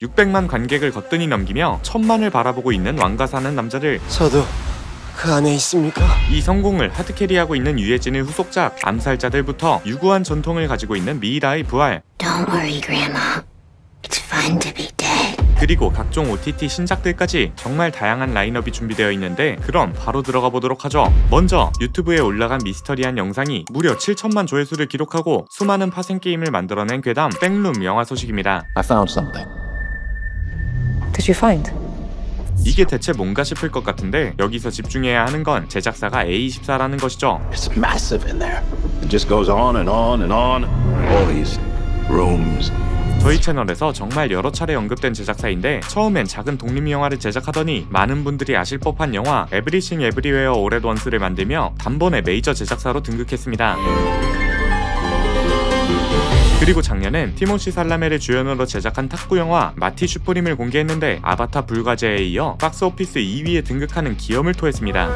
600만 관객을 거뜬히 넘기며 1000만을 바라보고 있는 왕가 사는 남자들. 저도 그 안에 있습니까? 이 성공을 하드캐리하고 있는 유해진의 후속작 암살자들부터 유구한 전통을 가지고 있는 미이라의 부활, Don't worry, Grandma. It's fun to be dead. 그리고 각종 OTT 신작들까지 정말 다양한 라인업이 준비되어 있는데, 그럼 바로 들어가 보도록 하죠. 먼저 유튜브에 올라간 미스터리한 영상이 무려 7천만 조회수를 기록하고 수많은 파생 게임을 만들어낸 괴담 백룸 영화 소식입니다. I found something. Did you find? 이게 대체 뭔가 싶을 것 같은데 여기서 집중해야 하는 건 제작사가 A24라는 것이죠. It's massive in there. It just goes on and on and on. All these rooms. 저희 채널에서 정말 여러 차례 언급된 제작사인데, 처음엔 작은 독립영화를 제작하더니 많은 분들이 아실 법한 영화 에브리싱 에브리웨어 올 앳 원스를 만들며 단번에 메이저 제작사로 등극했습니다. 그리고 작년엔 티모시 살라메를 주연으로 제작한 탁구 영화 마티 슈프림을 공개했는데 아바타 불가제에 이어 박스오피스 2위에 등극하는 기염을 토했습니다.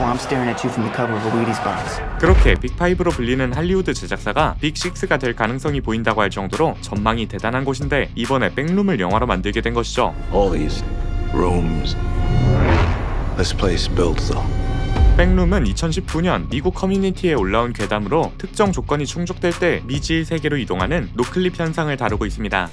I'm staring at you from the cover of a Wheaties box. 그렇게 빅5로 불리는 할리우드 제작사가 빅6가 될 가능성이 보인다고 할 정도로 전망이 대단한 곳인데, 이번에 백룸을 영화로 만들게 된 것이죠. All these rooms. This place built though. 백룸은 2019년 미국 커뮤니티에 올라온 괴담으로 특정 조건이 충족될 때 미지의 세계로 이동하는 노클립 현상을 다루고 있습니다.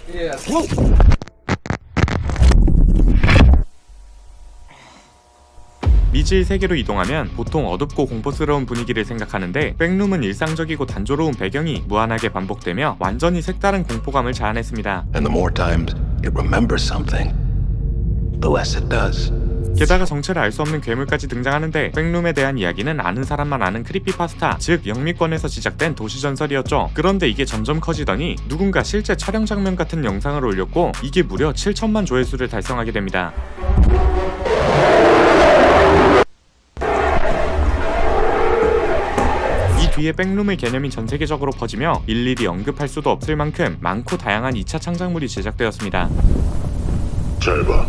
미지의 세계로 이동하면 보통 어둡고 공포스러운 분위기를 생각하는데, 백룸은 일상적이고 단조로운 배경이 무한하게 반복되며 완전히 색다른 공포감을 자아냈습니다. And the more times it remembers something, the less it does. 게다가 정체를 알 수 없는 괴물까지 등장하는데, 백룸에 대한 이야기는 아는 사람만 아는 크리피파스타, 즉 영미권에서 시작된 도시전설이었죠. 그런데 이게 점점 커지더니 누군가 실제 촬영 장면 같은 영상을 올렸고, 이게 무려 7천만 조회수를 달성하게 됩니다. 이 뒤에 백룸의 개념이 전 세계적으로 퍼지며 일일이 언급할 수도 없을 만큼 많고 다양한 2차 창작물이 제작되었습니다. 잘 봐.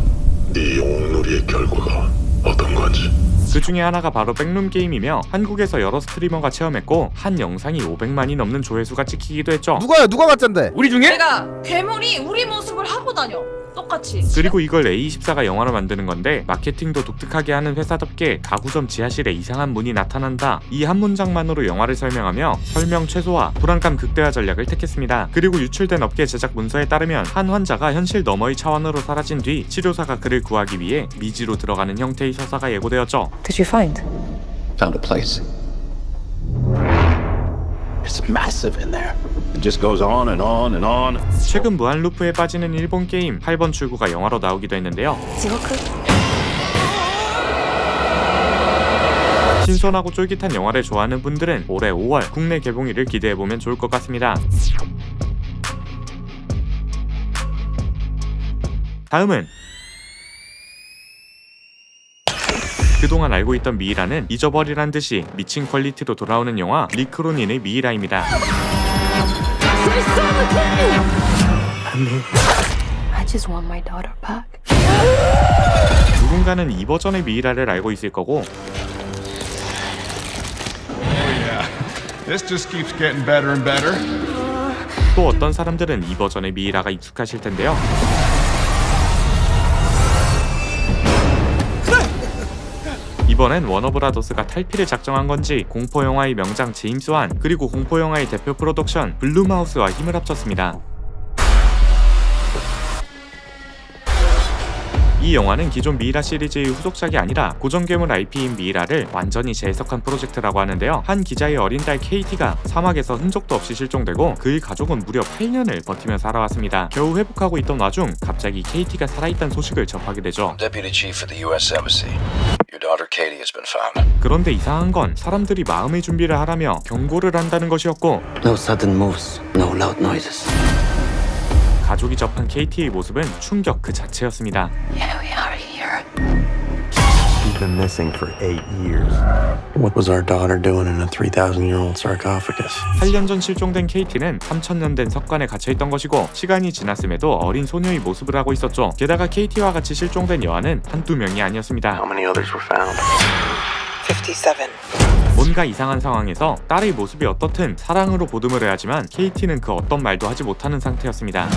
네 영웅놀이의 결과가 어떤 건지. 그 중에 하나가 바로 백룸 게임이며, 한국에서 여러 스트리머가 체험했고 한 영상이 500만이 넘는 조회수가 찍히기도 했죠. 누가 가짠데? 우리 중에? 내가 괴물이 우리 모습을 하고 다녀. 똑같이. 그리고 이걸 A24가 영화로 만드는 건데, 마케팅도 독특하게 하는 회사답게 가구점 지하실에 이상한 문이 나타난다, 이 한 문장만으로 영화를 설명하며 설명 최소화, 불안감 극대화 전략을 택했습니다. 그리고 유출된 업계 제작 문서에 따르면 한 환자가 현실 너머의 차원으로 사라진 뒤 치료사가 그를 구하기 위해 미지로 들어가는 형태의 서사가 예고되었죠. Did you find? Found a place. It's massive in there. It just goes on and on and on. 최근 무한 루프에 빠지는 일본 게임 8번 출구가 영화로 나오기도 했는데요. 신선하고 쫄깃한 영화를 좋아하는 분들은 올해 5월 국내 개봉일을 기대해보면 좋을 것 같습니다. 다음은 그동안 알고 있던 미이라는 잊어버리란 듯이 미친 퀄리티로 돌아오는 영화 리크로닌의 미이라입니다. I just want my daughter back. 누군가는 이 버전의 미이라를 알고 있을 거고, This just keeps getting better and better. 또 어떤 사람들은 이 버전의 미이라가 익숙하실 텐데요. 이번엔 워너브라더스가 탈피를 작정한 건지 공포영화의 명장 제임스 완, 그리고 공포영화의 대표 프로덕션 블룸하우스와 힘을 합쳤습니다. 이 영화는 기존 미이라 시리즈의 후속작이 아니라 고전 괴물 IP인 미이라를 완전히 재해석한 프로젝트라고 하는데요. 한 기자의 어린 딸 KT가 사막에서 흔적도 없이 실종되고 그의 가족은 무려 8년을 버티며 살아왔습니다. 겨우 회복하고 있던 와중 갑자기 KT가 살아있다는 소식을 접하게 되죠. Deputy Chief of the U.S. Embassy. Your daughter Katie has been found. 그런데 이상한 건 사람들이 마음의 준비를 하라며 경고를 한다는 것이었고, No sudden moves, no loud noises. 가족이 접한 KT의 모습은 충격 그 자체였습니다. Yeah, we are here. She's been missing for 8 years. What was our daughter doing in a 3,000-year-old sarcophagus? 8년 전 실종된 KT는 3,000년 된 석관에 갇혀있던 것이고, 시간이 지났음에도 어린 소녀의 모습을 하고 있었죠. 게다가 KT와 같이 실종된 여아는 한두 명이 아니었습니다. How many others were found? 57. 뭔가 이상한 상황에서 딸의 모습이 어떻든 사랑으로 보듬을 해야지만 KT는 그 어떤 말도 하지 못하는 상태였습니다.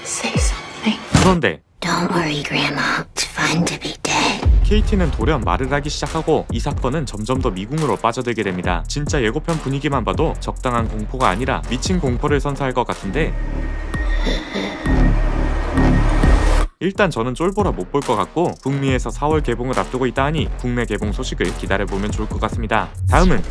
Say something. 그런데 Don't worry, Grandma. It's fun to be dead. KT는 돌연 말을 하기 시작하고 이 사건은 점점 더 미궁으로 빠져들게 됩니다. 진짜 예고편 분위기만 봐도 적당한 공포가 아니라 미친 공포를 선사할 것 같은데 일단 저는 쫄보라 못 볼 것 같고 북미에서 4월 개봉을 앞두고 있다 하니 국내 개봉 소식을 기다려보면 좋을 것 같습니다. 다음은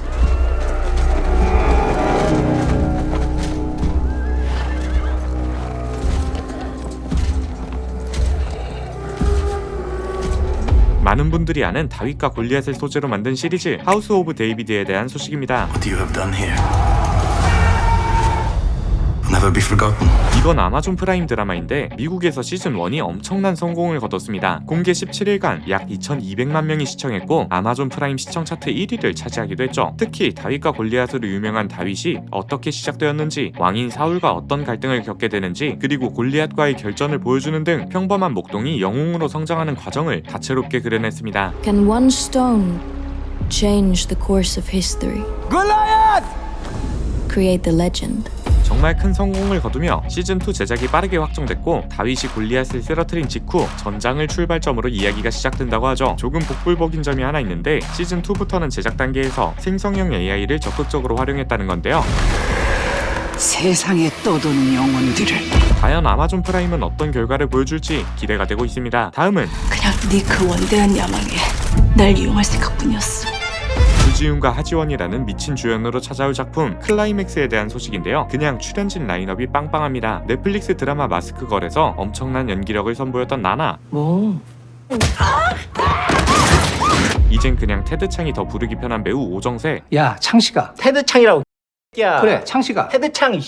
많은 분들이 아는 다윗과 골리앗을 소재로 만든 시리즈 하우스 오브 데이비드에 대한 소식입니다. What you have done here will never be forgotten. 이건 아마존 프라임 드라마인데 미국에서 시즌 1이 엄청난 성공을 거뒀습니다. 공개 17일간 약 2,200만 명이 시청했고 아마존 프라임 시청 차트 1위를 차지하기도 했죠. 특히 다윗과 골리앗으로 유명한 다윗이 어떻게 시작되었는지, 왕인 사울과 어떤 갈등을 겪게 되는지, 그리고 골리앗과의 결전을 보여주는 등 평범한 목동이 영웅으로 성장하는 과정을 다채롭게 그려냈습니다. Can one stone change the course of history? Create the legend. 정말 큰 성공을 거두며 시즌2 제작이 빠르게 확정됐고 다윗이 골리앗을 쓰러뜨린 직후 전장을 출발점으로 이야기가 시작된다고 하죠. 조금 복불복인 점이 하나 있는데 시즌2부터는 제작 단계에서 생성형 AI를 적극적으로 활용했다는 건데요. 세상에 떠도는 영혼들을 과연 아마존 프라임은 어떤 결과를 보여줄지 기대가 되고 있습니다. 다음은 그냥 네 그 원대한 야망에 날 이용할 생각뿐이었어. 주지훈과 하지원이라는 미친 주연으로 찾아올 작품 클라이맥스에 대한 소식인데요. 그냥 출연진 라인업이 빵빵합니다. 넷플릭스 드라마 마스크걸에서 엄청난 연기력을 선보였던 나나, 뭐? 이젠 그냥 테드 창이 더 부르기 편한 배우 오정세, 야 창식아. 테드 창이라고. 야. 그래 창식아. 테드 창이.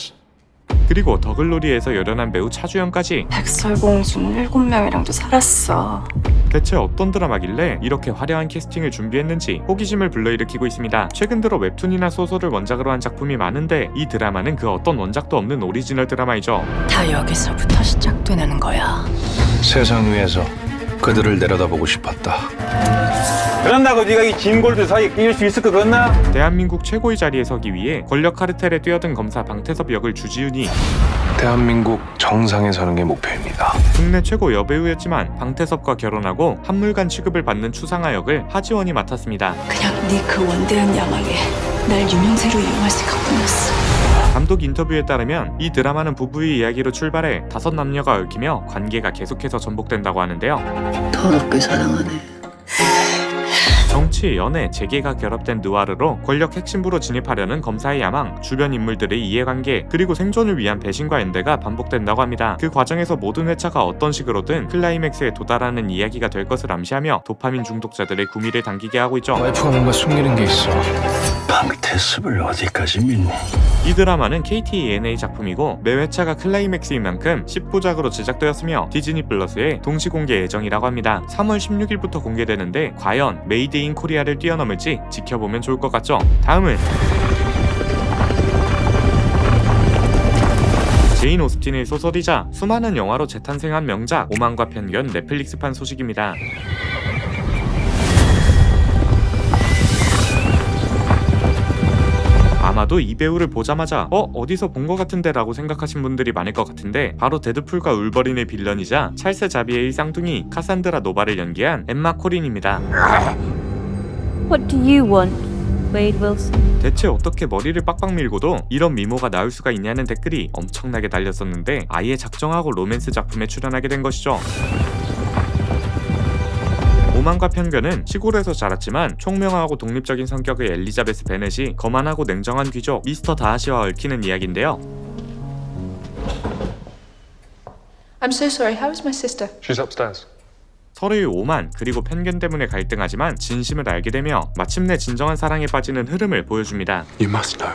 그리고 더글로리에서 열연한 배우 차주연까지. 백설공주는 7명이랑도 살았어. 대체 어떤 드라마길래 이렇게 화려한 캐스팅을 준비했는지 호기심을 불러일으키고 있습니다. 최근 들어 웹툰이나 소설을 원작으로 한 작품이 많은데 이 드라마는 그 어떤 원작도 없는 오리지널 드라마이죠. 다 여기서부터 시작되는 거야. 세상 위에서 그들을 내려다보고 싶었다. 그런다고 네가 이 진골들 사이에 끼일 수 있을 것 같나? 대한민국 최고의 자리에 서기 위해 권력 카르텔에 뛰어든 검사 방태섭 역을 주지훈이, 대한민국 정상에 서는 게 목표입니다. 국내 최고 여배우였지만 방태섭과 결혼하고 한물간 취급을 받는 추상화 역을 하지원이 맡았습니다. 그냥 네 그 원대한 야망에 날 유명세로 이용할 생각뿐이었어. 감독 인터뷰에 따르면 이 드라마는 부부의 이야기로 출발해 5남녀가 얽히며 관계가 계속해서 전복된다고 하는데요. 더럽게 사랑하네. 정치, 연애, 재계가 결합된 느와르로 권력 핵심부로 진입하려는 검사의 야망, 주변 인물들의 이해관계, 그리고 생존을 위한 배신과 연대가 반복된다고 합니다. 그 과정에서 모든 회차가 어떤 식으로든 클라이맥스에 도달하는 이야기가 될 것을 암시하며 도파민 중독자들의 구미를 당기게 하고 있죠. 와이프가 뭔가 숨기는 게 있어. 방태섭을 어디까지 믿니? 이 드라마는 KT-ENA 작품이고 매 회차가 클라이맥스인 만큼 10부작으로 제작되었으며 디즈니 플러스에 동시 공개 예정이라고 합니다. 3월 16일부터 공개되는데 과연 메이드 인 코리아를 뛰어넘을지 지켜보면 좋을 것 같죠? 다음은 제인 오스틴의 소설이자 수많은 영화로 재탄생한 명작 오만과 편견 넷플릭스판 소식입니다. 아마도 이 배우를 보자마자 어디서 본 것 같은데 라고 생각하신 분들이 많을 것 같은데 바로 데드풀과 울버린의 빌런이자 찰스 자비에의 쌍둥이 카산드라 노바를 연기한 엠마 코린입니다. What do you want, Wade Wilson? 대체 어떻게 머리를 빡빡 밀고도 이런 미모가 나올 수가 있냐는 댓글이 엄청나게 달렸었는데 아예 작정하고 로맨스 작품에 출연하게 된 것이죠. 오만과 편견은 시골에서 자랐지만 총명하고 독립적인 성격의 엘리자베스 베넷이 거만하고 냉정한 귀족 미스터 다하시와 얽히는 이야기인데요. I'm so sorry. How is my sister? She's upstairs. 서로의 오만 그리고 편견 때문에 갈등하지만 진심을 알게 되며 마침내 진정한 사랑에 빠지는 흐름을 보여줍니다. You must know.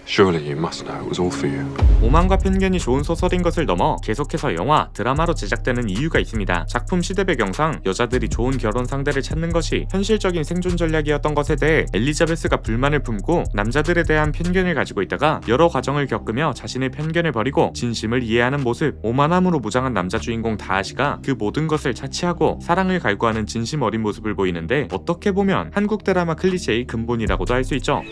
Surely you must know it was all for you. 오만과 편견이 좋은 소설인 것을 넘어 계속해서 영화, 드라마로 제작되는 이유가 있습니다. 작품 시대 배경상 여자들이 좋은 결혼 상대를 찾는 것이 현실적인 생존 전략이었던 것에 대해 엘리자베스가 불만을 품고 남자들에 대한 편견을 가지고 있다가 여러 과정을 겪으며 자신의 편견을 버리고 진심을 이해하는 모습, 오만함으로 무장한 남자 주인공 다하시가 그 모든 것을 차치하고 사랑을 갈구하는 진심 어린 모습을 보이는데 어떻게 보면 한국 드라마 클리셰의 근본이라고도 할 수 있죠.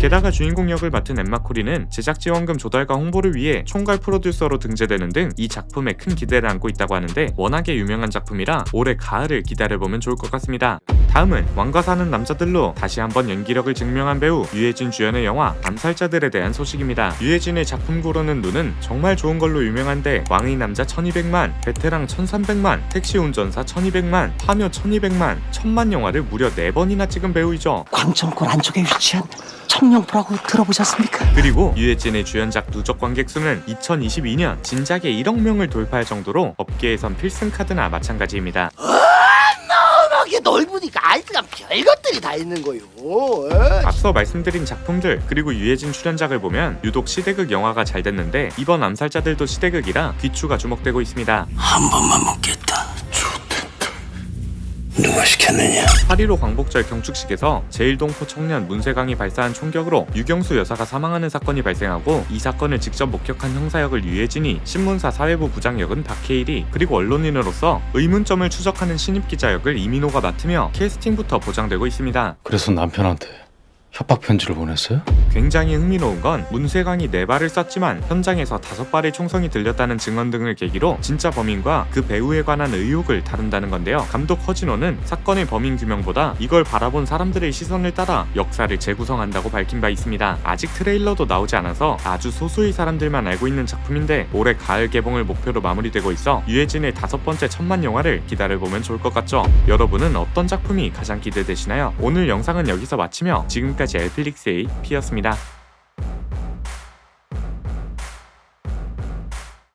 게다가 주인공 역을 맡은 엠마 코리는 제작 지원금 조달과 홍보를 위해 총괄 프로듀서로 등재되는 등 이 작품에 큰 기대를 안고 있다고 하는데 워낙에 유명한 작품이라 올해 가을을 기다려보면 좋을 것 같습니다. 다음은 왕과 사는 남자들로 다시 한번 연기력을 증명한 배우 유해진 주연의 영화 암살자들에 대한 소식입니다. 유해진의 작품 고르는 눈은 정말 좋은 걸로 유명한데 왕의 남자 1200만, 베테랑 1300만, 택시 운전사 1200만, 파묘 1200만, 1000만 영화를 무려 4번이나 찍은 배우이죠. 광천골 안쪽에 위치한 청룡포라고 들어보셨습니까? 그리고 유해진의 주연작 누적 관객 수는 2022년 진작에 1억 명을 돌파할 정도로 업계에선 필승 카드나 마찬가지입니다. 너무하게 넓으니까 알 수가 별것들이 다 있는 거요. 앞서 말씀드린 작품들 그리고 유해진 출연작을 보면 유독 시대극 영화가 잘 됐는데 이번 암살자들도 시대극이라 귀추가 주목되고 있습니다. 한 번만 묻겠다. 누가 시켰느냐? 8.15 광복절 경축식에서 제1동포 청년 문세강이 발사한 총격으로 유경수 여사가 사망하는 사건이 발생하고 이 사건을 직접 목격한 형사역을 유해진이, 신문사 사회부 부장 역은 박해일이, 그리고 언론인으로서 의문점을 추적하는 신입기자 역을 이민호가 맡으며 캐스팅부터 보장되고 있습니다. 그래서 남편한테 협박 편지를 보냈어요? 굉장히 흥미로운 건 문세강이 4발을 쐈지만 현장에서 5발의 총성이 들렸다는 증언 등을 계기로 진짜 범인과 그 배우에 관한 의혹을 다룬다는 건데요. 감독 허진호는 사건의 범인 규명보다 이걸 바라본 사람들의 시선을 따라 역사를 재구성한다고 밝힌 바 있습니다. 아직 트레일러도 나오지 않아서 아주 소수의 사람들만 알고 있는 작품인데 올해 가을 개봉을 목표로 마무리되고 있어 유해진의 5번째 1000만 영화를 기다려보면 좋을 것 같죠? 여러분은 어떤 작품이 가장 기대되시나요? 오늘 영상은 여기서 마치며 지금까지 엘플릭스의 피였습니다.